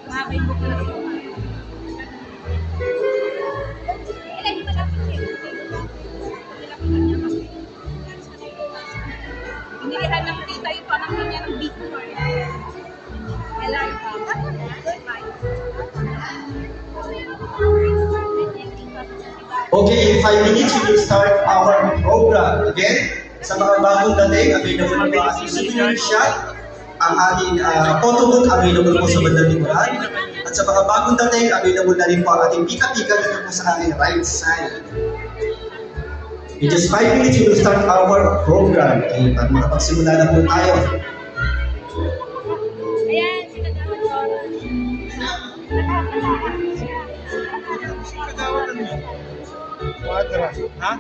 Mabay mo pala ito. Ilagay mo lang ito. Inilihan ng tita yung pamangkin niya ng Victor. Kailan pa? Okay, in 5 minutes, we will start our program. Again, sa mga bagong dating, available po ang ating souvenir shot, ang ating photo book available po sa bandang likuran. At sa mga bagong dating, available na rin po ang ating pika-pika dito po sa ating right side. In just 5 minutes, we will start our program. Okay, para makapagsimula na po tayo. Ayan, Quadra. Ha?